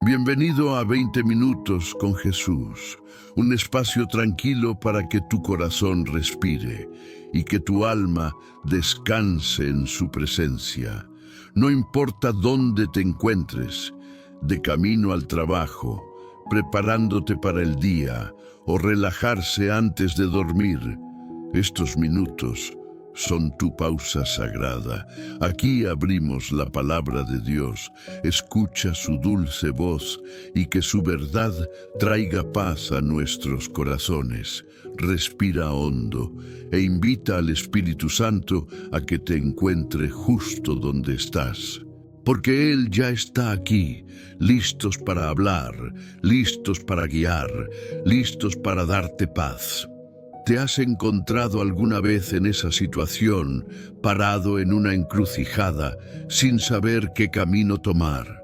Bienvenido a 20 minutos con Jesús, un espacio tranquilo para que tu corazón respire y que tu alma descanse en su presencia. No importa dónde te encuentres, de camino al trabajo, preparándote para el día o relajarse antes de dormir, estos minutos son tu pausa sagrada. Aquí abrimos la palabra de Dios. Escucha su dulce voz y que su verdad traiga paz a nuestros corazones. Respira hondo e invita al Espíritu Santo a que te encuentre justo donde estás. Porque Él ya está aquí, listos para hablar, listos para guiar, listos para darte paz. ¿Te has encontrado alguna vez en esa situación, parado en una encrucijada, sin saber qué camino tomar?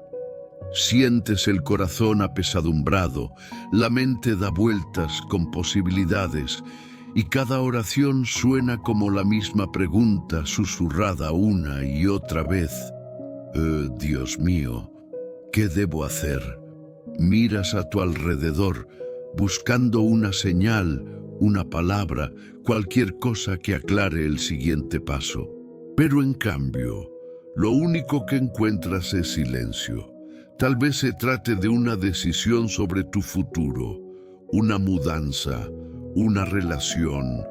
Sientes el corazón apesadumbrado, la mente da vueltas con posibilidades, y cada oración suena como la misma pregunta susurrada una y otra vez. Dios mío, ¿qué debo hacer? Miras a tu alrededor, buscando una señal, una palabra, cualquier cosa que aclare el siguiente paso. Pero en cambio, lo único que encuentras es silencio. Tal vez se trate de una decisión sobre tu futuro, una mudanza, una relación,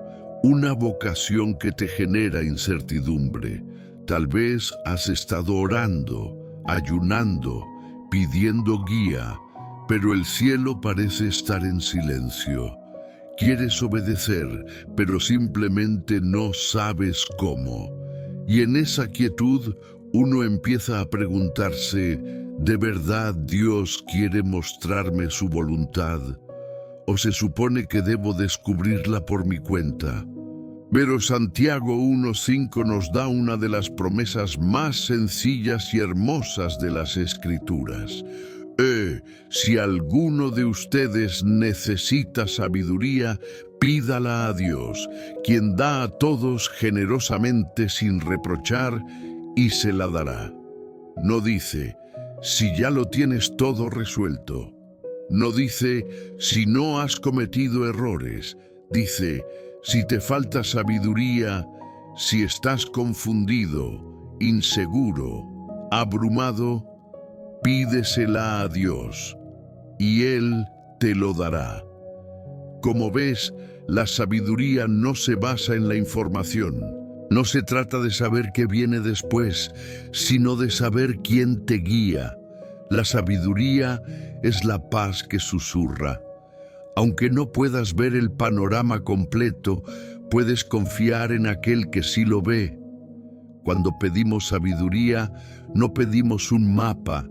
una vocación que te genera incertidumbre. Tal vez has estado orando, ayunando, pidiendo guía, pero el cielo parece estar en silencio. Quieres obedecer, pero simplemente no sabes cómo. Y en esa quietud, uno empieza a preguntarse, ¿de verdad Dios quiere mostrarme su voluntad? ¿O se supone que debo descubrirla por mi cuenta? Pero Santiago 1:5 nos da una de las promesas más sencillas y hermosas de las Escrituras. Si alguno de ustedes necesita sabiduría, pídala a Dios, quien da a todos generosamente sin reprochar, y se la dará. No dice, si ya lo tienes todo resuelto. No dice, si no has cometido errores. Dice, si te falta sabiduría, si estás confundido, inseguro, abrumado, pídesela a Dios, y Él te lo dará. Como ves, la sabiduría no se basa en la información. No se trata de saber qué viene después, sino de saber quién te guía. La sabiduría es la paz que susurra. Aunque no puedas ver el panorama completo, puedes confiar en aquel que sí lo ve. Cuando pedimos sabiduría, no pedimos un mapa,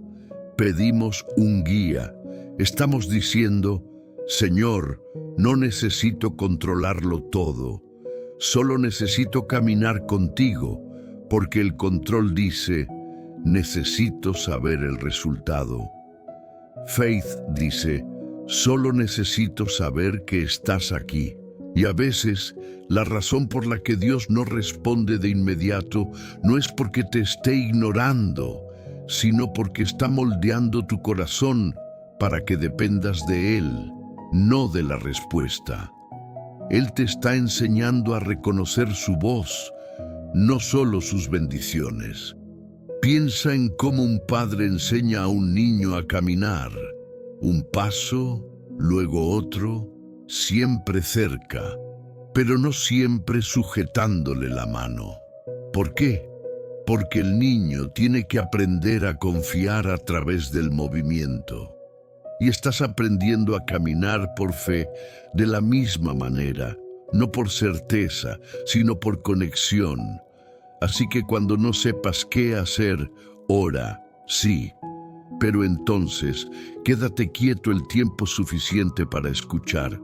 pedimos un guía. Estamos diciendo, Señor, no necesito controlarlo todo, solo necesito caminar contigo, porque el control dice, necesito saber el resultado. Faith dice, solo necesito saber que estás aquí. Y a veces, la razón por la que Dios no responde de inmediato no es porque te esté ignorando, sino porque está moldeando tu corazón para que dependas de Él, no de la respuesta. Él te está enseñando a reconocer su voz, no solo sus bendiciones. Piensa en cómo un padre enseña a un niño a caminar. Un paso, luego otro, siempre cerca, pero no siempre sujetándole la mano. ¿Por qué? Porque el niño tiene que aprender a confiar a través del movimiento. Y estás aprendiendo a caminar por fe de la misma manera, no por certeza, sino por conexión. Así que cuando no sepas qué hacer, ora, sí. Pero entonces, quédate quieto el tiempo suficiente para escuchar.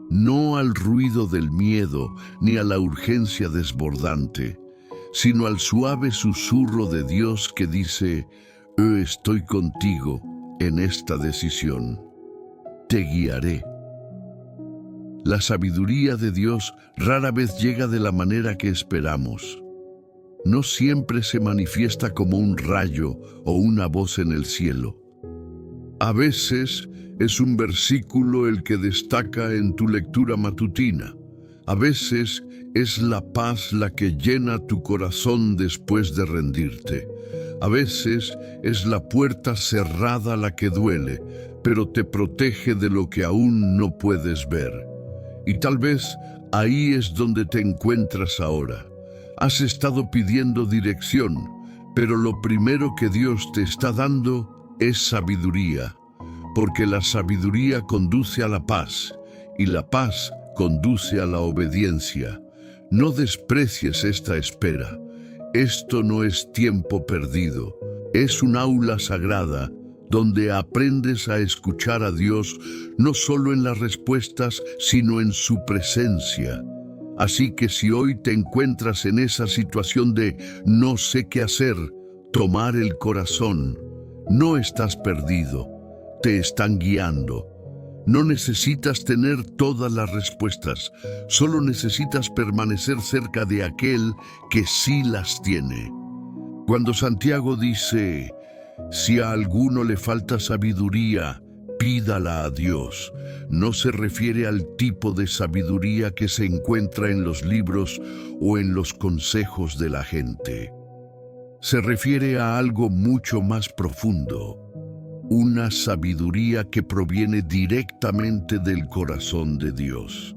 No al ruido del miedo ni a la urgencia desbordante, sino al suave susurro de Dios que dice, estoy contigo en esta decisión. Te guiaré. La sabiduría de Dios rara vez llega de la manera que esperamos. No siempre se manifiesta como un rayo o una voz en el cielo. A veces es un versículo el que destaca en tu lectura matutina. A veces es la paz la que llena tu corazón después de rendirte. A veces es la puerta cerrada la que duele, pero te protege de lo que aún no puedes ver. Y tal vez ahí es donde te encuentras ahora. Has estado pidiendo dirección, pero lo primero que Dios te está dando es sabiduría, porque la sabiduría conduce a la paz, y la paz conduce a la obediencia. No desprecies esta espera. Esto no es tiempo perdido. Es un aula sagrada donde aprendes a escuchar a Dios no solo en las respuestas, sino en su presencia. Así que si hoy te encuentras en esa situación de no sé qué hacer, tomar el corazón, no estás perdido, te están guiando. No necesitas tener todas las respuestas, solo necesitas permanecer cerca de aquel que sí las tiene. Cuando Santiago dice, si a alguno le falta sabiduría, pídala a Dios, no se refiere al tipo de sabiduría que se encuentra en los libros o en los consejos de la gente. Se refiere a algo mucho más profundo. Una sabiduría que proviene directamente del corazón de Dios.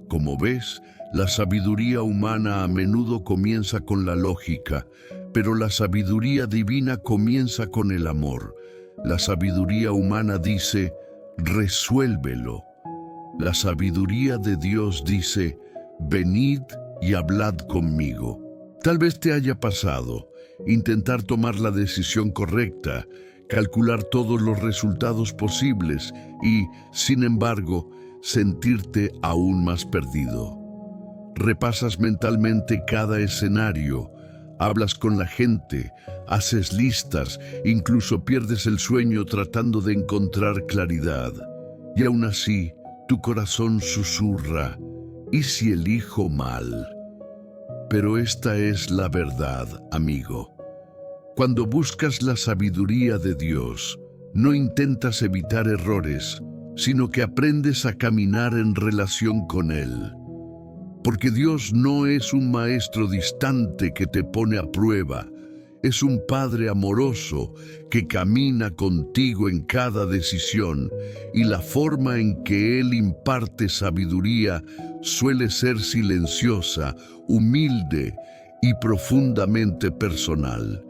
Como ves, la sabiduría humana a menudo comienza con la lógica, pero la sabiduría divina comienza con el amor. La sabiduría humana dice, resuélvelo. La sabiduría de Dios dice, venid y hablad conmigo. Tal vez te haya pasado intentar tomar la decisión correcta, calcular todos los resultados posibles y, sin embargo, sentirte aún más perdido. Repasas mentalmente cada escenario, hablas con la gente, haces listas, incluso pierdes el sueño tratando de encontrar claridad. Y aún así, tu corazón susurra, ¿y si elijo mal? Pero esta es la verdad, amigo. Cuando buscas la sabiduría de Dios, no intentas evitar errores, sino que aprendes a caminar en relación con Él. Porque Dios no es un maestro distante que te pone a prueba, es un Padre amoroso que camina contigo en cada decisión, y la forma en que Él imparte sabiduría suele ser silenciosa, humilde y profundamente personal.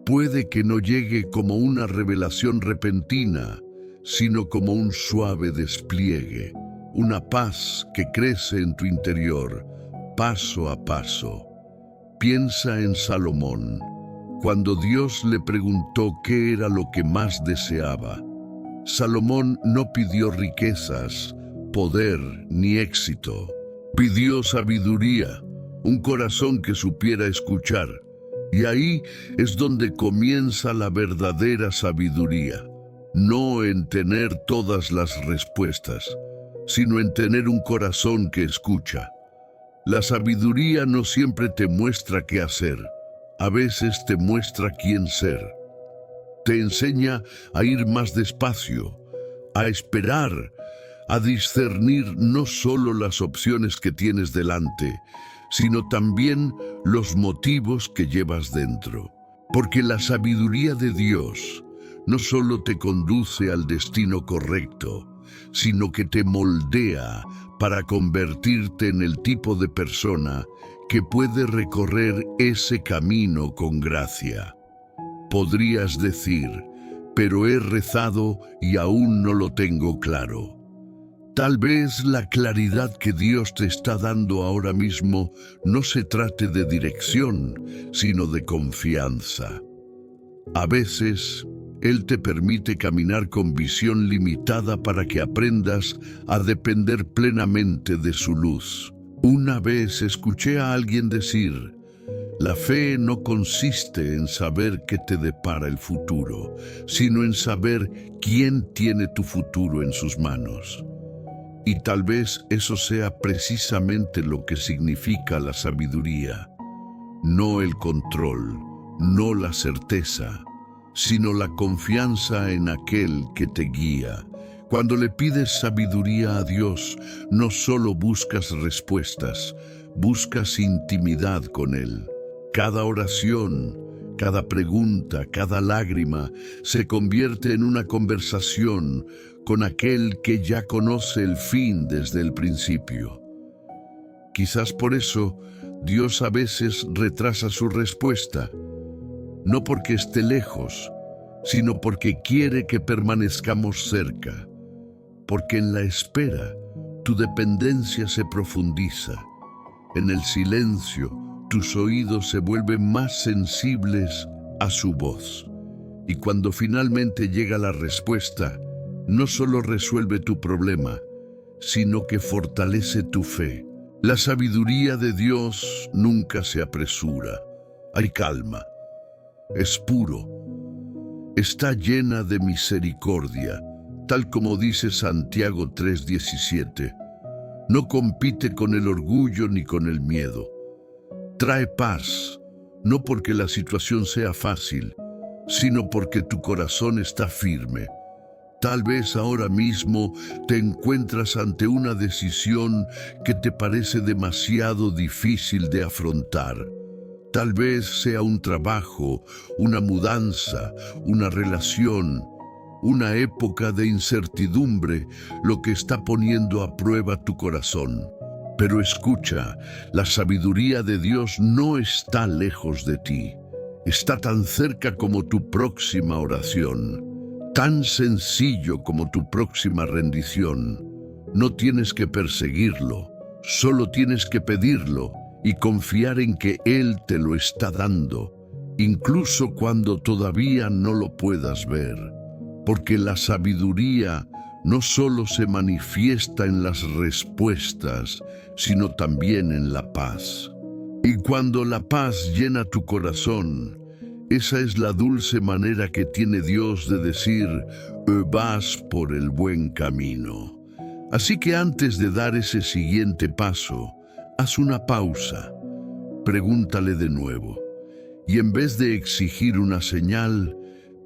Puede que no llegue como una revelación repentina, sino como un suave despliegue, una paz que crece en tu interior, paso a paso. Piensa en Salomón, cuando Dios le preguntó qué era lo que más deseaba. Salomón no pidió riquezas, poder ni éxito. Pidió sabiduría, un corazón que supiera escuchar. Y ahí es donde comienza la verdadera sabiduría, no en tener todas las respuestas, sino en tener un corazón que escucha. La sabiduría no siempre te muestra qué hacer, a veces te muestra quién ser. Te enseña a ir más despacio, a esperar, a discernir no solo las opciones que tienes delante, sino también los motivos que llevas dentro. Porque la sabiduría de Dios no solo te conduce al destino correcto, sino que te moldea para convertirte en el tipo de persona que puede recorrer ese camino con gracia. Podrías decir, pero he rezado y aún no lo tengo claro. Tal vez la claridad que Dios te está dando ahora mismo no se trate de dirección, sino de confianza. A veces, Él te permite caminar con visión limitada para que aprendas a depender plenamente de su luz. Una vez escuché a alguien decir, la fe no consiste en saber qué te depara el futuro, sino en saber quién tiene tu futuro en sus manos. Y tal vez eso sea precisamente lo que significa la sabiduría. No el control, no la certeza, sino la confianza en aquel que te guía. Cuando le pides sabiduría a Dios, no solo buscas respuestas, buscas intimidad con Él. Cada oración, cada pregunta, cada lágrima se convierte en una conversación con aquel que ya conoce el fin desde el principio. Quizás por eso Dios a veces retrasa su respuesta, no porque esté lejos, sino porque quiere que permanezcamos cerca, porque en la espera tu dependencia se profundiza. En el silencio, tus oídos se vuelven más sensibles a su voz. Y cuando finalmente llega la respuesta, no solo resuelve tu problema, sino que fortalece tu fe. La sabiduría de Dios nunca se apresura. Hay calma. Es puro. Está llena de misericordia, tal como dice Santiago 3:17. No compite con el orgullo ni con el miedo. Trae paz, no porque la situación sea fácil, sino porque tu corazón está firme. Tal vez ahora mismo te encuentras ante una decisión que te parece demasiado difícil de afrontar. Tal vez sea un trabajo, una mudanza, una relación, una época de incertidumbre lo que está poniendo a prueba tu corazón. Pero escucha, la sabiduría de Dios no está lejos de ti. Está tan cerca como tu próxima oración, tan sencillo como tu próxima rendición. No tienes que perseguirlo, solo tienes que pedirlo y confiar en que Él te lo está dando, incluso cuando todavía no lo puedas ver. Porque la sabiduría no solo se manifiesta en las respuestas, sino también en la paz. Y cuando la paz llena tu corazón, esa es la dulce manera que tiene Dios de decir, vas por el buen camino. Así que antes de dar ese siguiente paso, haz una pausa, pregúntale de nuevo, y en vez de exigir una señal,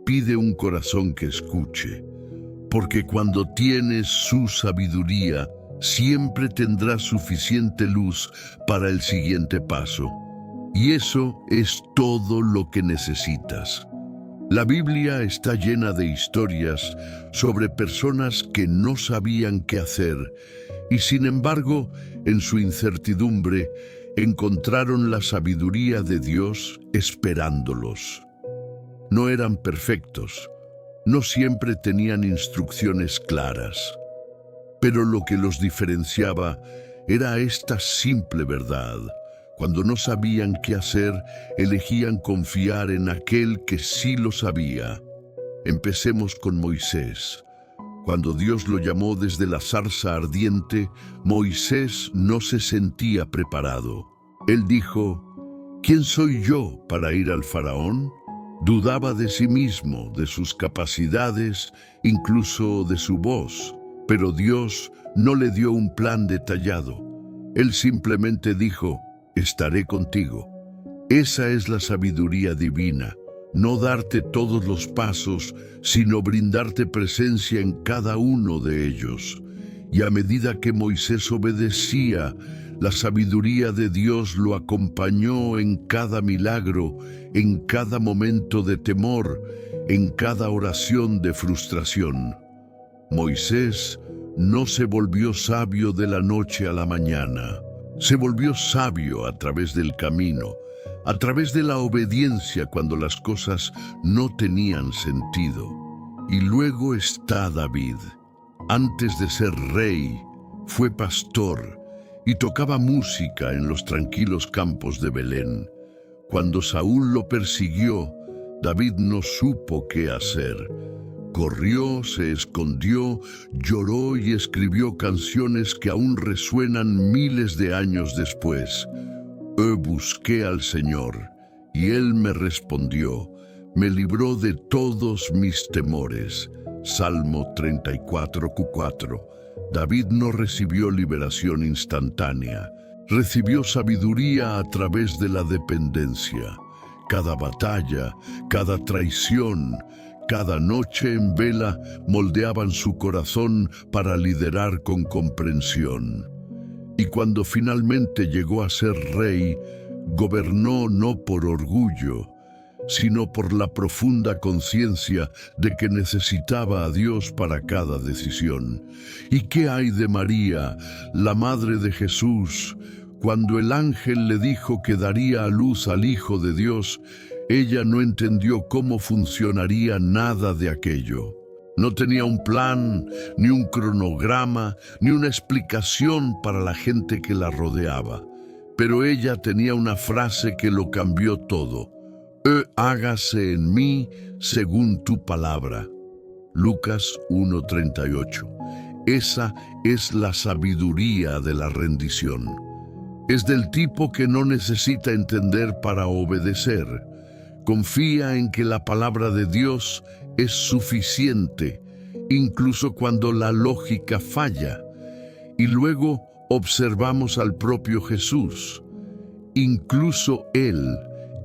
pide un corazón que escuche. Porque cuando tienes su sabiduría, siempre tendrás suficiente luz para el siguiente paso. Y eso es todo lo que necesitas. La Biblia está llena de historias sobre personas que no sabían qué hacer y sin embargo, en su incertidumbre, encontraron la sabiduría de Dios esperándolos. No eran perfectos, no siempre tenían instrucciones claras, pero lo que los diferenciaba era esta simple verdad. Cuando no sabían qué hacer, elegían confiar en aquel que sí lo sabía. Empecemos con Moisés. Cuando Dios lo llamó desde la zarza ardiente, Moisés no se sentía preparado. Él dijo, ¿quién soy yo para ir al faraón? Dudaba de sí mismo, de sus capacidades, incluso de su voz. Pero Dios no le dio un plan detallado. Él simplemente dijo, estaré contigo. Esa es la sabiduría divina, no darte todos los pasos, sino brindarte presencia en cada uno de ellos. Y a medida que Moisés obedecía, la sabiduría de Dios lo acompañó en cada milagro, en cada momento de temor, en cada oración de frustración. Moisés no se volvió sabio de la noche a la mañana. Se volvió sabio a través del camino, a través de la obediencia cuando las cosas no tenían sentido. Y luego está David. Antes de ser rey, fue pastor y tocaba música en los tranquilos campos de Belén. Cuando Saúl lo persiguió, David no supo qué hacer. Corrió, se escondió, lloró y escribió canciones que aún resuenan miles de años después. Busqué al Señor, y Él me respondió, me libró de todos mis temores. Salmo 34:4. David no recibió liberación instantánea, recibió sabiduría a través de la dependencia. Cada batalla, cada traición, cada noche en vela moldeaban su corazón para liderar con comprensión. Y cuando finalmente llegó a ser rey, gobernó no por orgullo, sino por la profunda conciencia de que necesitaba a Dios para cada decisión. ¿Y qué hay de María, la madre de Jesús? Cuando el ángel le dijo que daría a luz al Hijo de Dios, ella no entendió cómo funcionaría nada de aquello. No tenía un plan, ni un cronograma, ni una explicación para la gente que la rodeaba. Pero ella tenía una frase que lo cambió todo. Hágase en mí según tu palabra. Lucas 1:38. Esa es la sabiduría de la rendición. Es del tipo que no necesita entender para obedecer. Confía en que la palabra de Dios es suficiente, incluso cuando la lógica falla. Y luego observamos al propio Jesús. Incluso Él,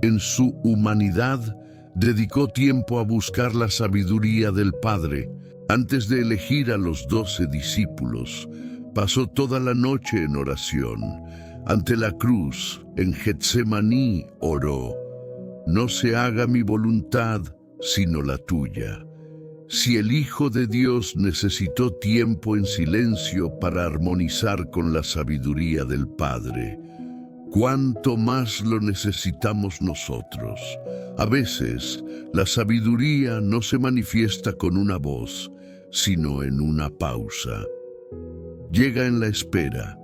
en su humanidad, dedicó tiempo a buscar la sabiduría del Padre. Antes de elegir a los 12 discípulos, pasó toda la noche en oración. Ante la cruz, en Getsemaní, oró: no se haga mi voluntad, sino la tuya. Si el Hijo de Dios necesitó tiempo en silencio para armonizar con la sabiduría del Padre, ¿cuánto más lo necesitamos nosotros? A veces, la sabiduría no se manifiesta con una voz, sino en una pausa. Llega en la espera,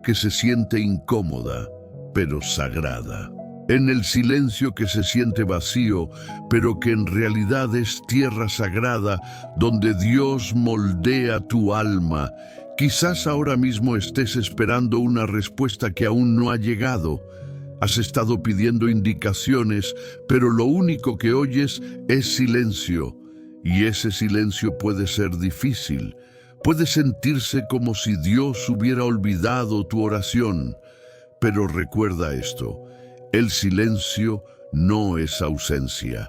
que se siente incómoda, pero sagrada. En el silencio que se siente vacío, pero que en realidad es tierra sagrada donde Dios moldea tu alma. Quizás ahora mismo estés esperando una respuesta que aún no ha llegado. Has estado pidiendo indicaciones, pero lo único que oyes es silencio. Y ese silencio puede ser difícil. Puede sentirse como si Dios hubiera olvidado tu oración. Pero recuerda esto: el silencio no es ausencia.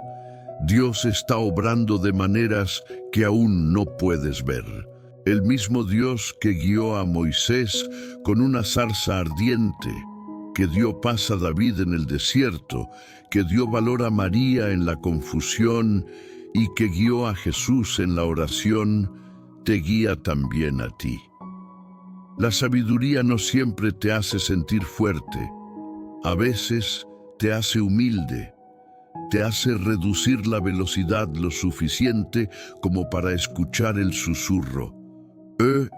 Dios está obrando de maneras que aún no puedes ver. El mismo Dios que guió a Moisés con una zarza ardiente, que dio paz a David en el desierto, que dio valor a María en la confusión y que guió a Jesús en la oración, te guía también a ti. La sabiduría no siempre te hace sentir fuerte. A veces te hace humilde, te hace reducir la velocidad lo suficiente como para escuchar el susurro.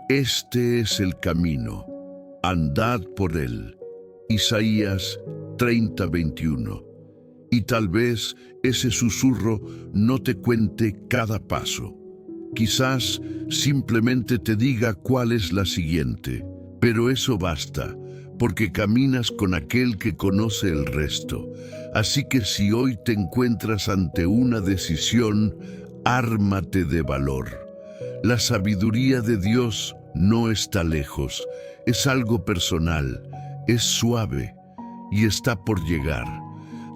Este es el camino, andad por él. Isaías 30:21. Y tal vez ese susurro no te cuente cada paso. Quizás simplemente te diga cuál es la siguiente, pero eso basta, porque caminas con aquel que conoce el resto. Así que si hoy te encuentras ante una decisión, ármate de valor. La sabiduría de Dios no está lejos, es algo personal, es suave y está por llegar.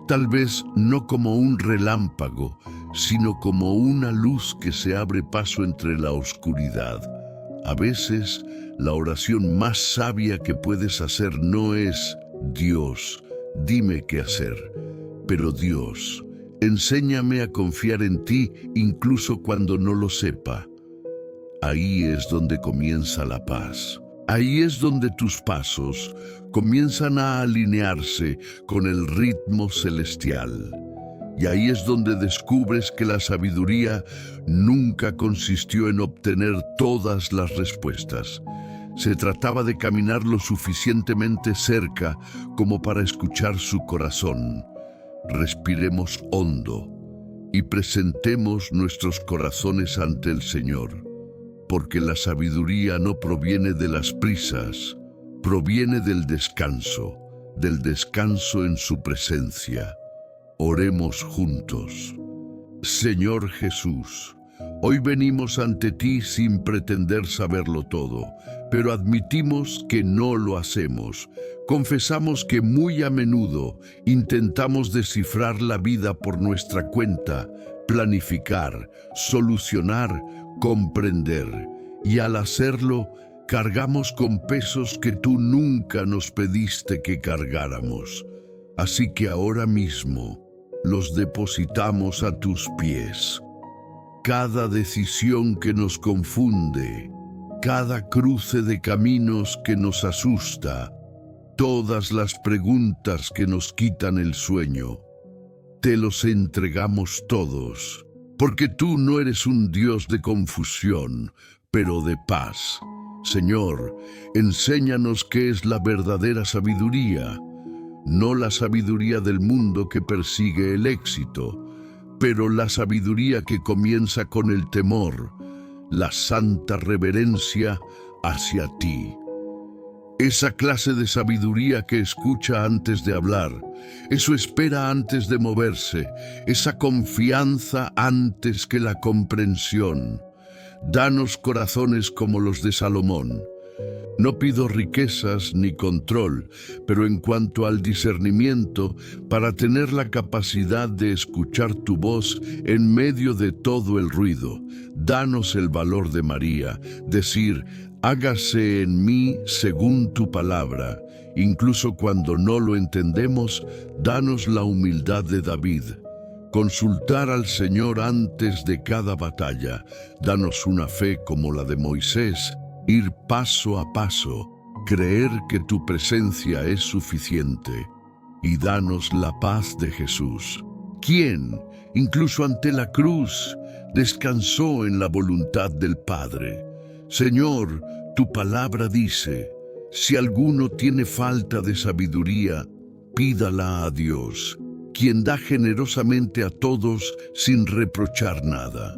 Tal vez no como un relámpago, sino como una luz que se abre paso entre la oscuridad. A veces, la oración más sabia que puedes hacer no es: Dios, dime qué hacer, pero Dios, enséñame a confiar en ti incluso cuando no lo sepa. Ahí es donde comienza la paz. Ahí es donde tus pasos comienzan a alinearse con el ritmo celestial. Y ahí es donde descubres que la sabiduría nunca consistió en obtener todas las respuestas. Se trataba de caminar lo suficientemente cerca como para escuchar su corazón. Respiremos hondo y presentemos nuestros corazones ante el Señor, porque la sabiduría no proviene de las prisas, proviene del descanso en su presencia. Oremos juntos. Señor Jesús, hoy venimos ante ti sin pretender saberlo todo, pero admitimos que no lo hacemos. Confesamos que muy a menudo intentamos descifrar la vida por nuestra cuenta, planificar, solucionar, comprender. Y al hacerlo, cargamos con pesos que tú nunca nos pediste que cargáramos. Así que ahora mismo los depositamos a tus pies. Cada decisión que nos confunde, cada cruce de caminos que nos asusta, todas las preguntas que nos quitan el sueño, te los entregamos todos, porque tú no eres un Dios de confusión, pero de paz. Señor, enséñanos qué es la verdadera sabiduría, no la sabiduría del mundo que persigue el éxito, pero la sabiduría que comienza con el temor, la santa reverencia hacia ti. Esa clase de sabiduría que escucha antes de hablar, eso espera antes de moverse, esa confianza antes que la comprensión. Danos corazones como los de Salomón. No pido riquezas ni control, pero en cuanto al discernimiento, para tener la capacidad de escuchar tu voz en medio de todo el ruido, danos el valor de María, decir, hágase en mí según tu palabra. Incluso cuando no lo entendemos, danos la humildad de David. Consultar al Señor antes de cada batalla. Danos una fe como la de Moisés, ir paso a paso, creer que tu presencia es suficiente. Y danos la paz de Jesús, quien, incluso ante la cruz, descansó en la voluntad del Padre. Señor, tu palabra dice, si alguno tiene falta de sabiduría, pídala a Dios, quien da generosamente a todos sin reprochar nada.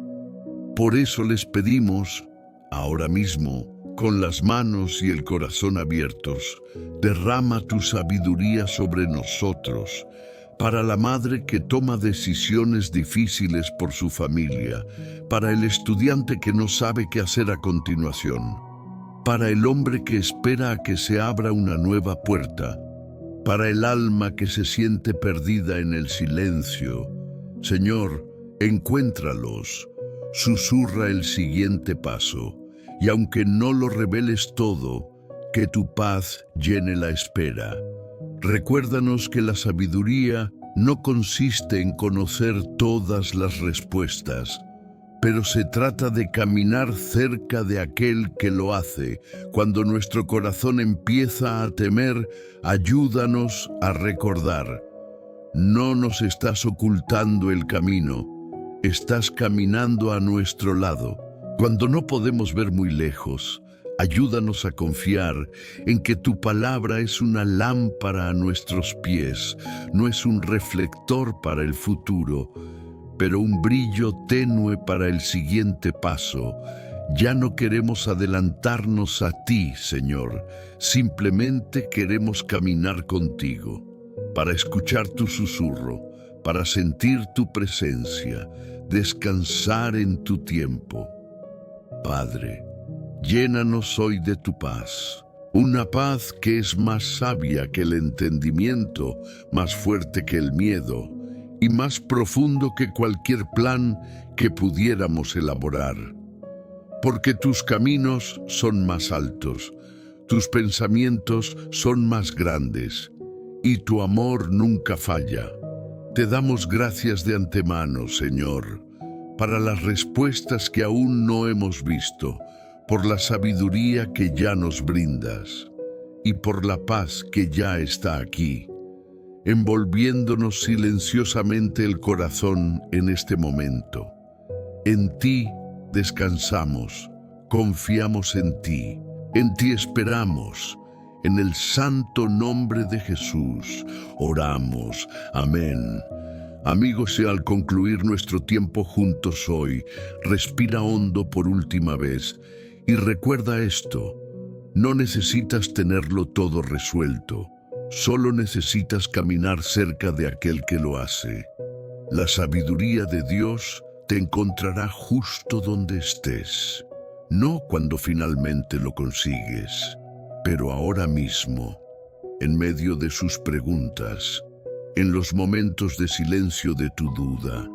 Por eso les pedimos, ahora mismo, con las manos y el corazón abiertos, derrama tu sabiduría sobre nosotros, para la madre que toma decisiones difíciles por su familia, para el estudiante que no sabe qué hacer a continuación, para el hombre que espera a que se abra una nueva puerta, para el alma que se siente perdida en el silencio. Señor, encuéntralos, susurra el siguiente paso, y aunque no lo reveles todo, que tu paz llene la espera. Recuérdanos que la sabiduría no consiste en conocer todas las respuestas, pero se trata de caminar cerca de aquel que lo hace. Cuando nuestro corazón empieza a temer, ayúdanos a recordar. No nos estás ocultando el camino, estás caminando a nuestro lado. Cuando no podemos ver muy lejos, ayúdanos a confiar en que tu palabra es una lámpara a nuestros pies, no es un reflector para el futuro, pero un brillo tenue para el siguiente paso. Ya no queremos adelantarnos a ti, Señor, simplemente queremos caminar contigo, para escuchar tu susurro, para sentir tu presencia, descansar en tu tiempo. Padre, llénanos hoy de tu paz, una paz que es más sabia que el entendimiento, más fuerte que el miedo y más profundo que cualquier plan que pudiéramos elaborar. Porque tus caminos son más altos, tus pensamientos son más grandes y tu amor nunca falla. Te damos gracias de antemano, Señor, para las respuestas que aún no hemos visto, por la sabiduría que ya nos brindas y por la paz que ya está aquí, envolviéndonos silenciosamente el corazón en este momento. En ti descansamos, confiamos en ti esperamos. En el santo nombre de Jesús oramos. Amén. Amigos, y al concluir nuestro tiempo juntos hoy, respira hondo por última vez y recuerda esto: no necesitas tenerlo todo resuelto, solo necesitas caminar cerca de aquel que lo hace. La sabiduría de Dios te encontrará justo donde estés. no cuando finalmente lo consigues, pero ahora mismo, en medio de sus preguntas, en los momentos de silencio de tu duda,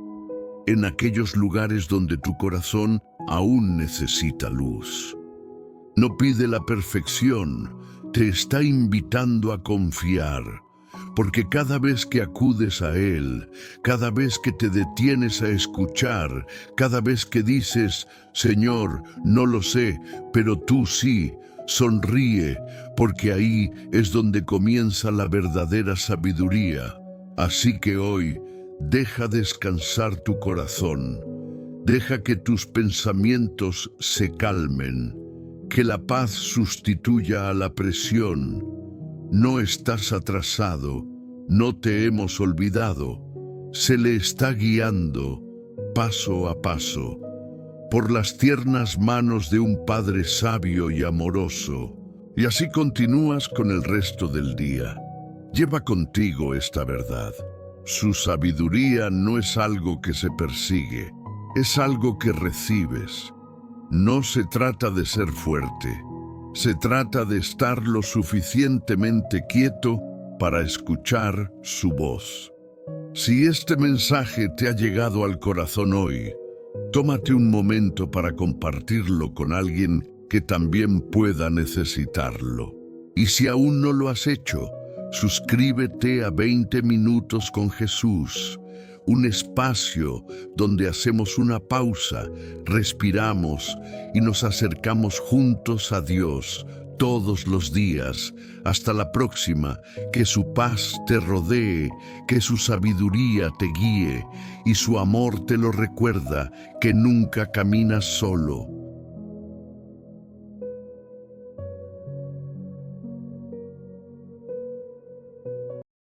en aquellos lugares donde tu corazón aún necesita luz. No pide la perfección, te está invitando a confiar, porque cada vez que acudes a Él, cada vez que te detienes a escuchar, cada vez que dices, Señor, no lo sé, pero tú sí, sonríe, porque ahí es donde comienza la verdadera sabiduría. Así que hoy, deja descansar tu corazón, deja que tus pensamientos se calmen, que la paz sustituya a la presión. No estás atrasado, no te hemos olvidado, se le está guiando, paso a paso, por las tiernas manos de un Padre sabio y amoroso. Y así continúas con el resto del día. Lleva contigo esta verdad. Su sabiduría no es algo que se persigue, es algo que recibes. No se trata de ser fuerte, se trata de estar lo suficientemente quieto para escuchar su voz. Si este mensaje te ha llegado al corazón hoy, tómate un momento para compartirlo con alguien que también pueda necesitarlo. Y si aún no lo has hecho, suscríbete a 20 Minutos con Jesús, un espacio donde hacemos una pausa, respiramos y nos acercamos juntos a Dios todos los días. Hasta la próxima, que su paz te rodee, que su sabiduría te guíe y su amor te lo recuerda, que nunca caminas solo.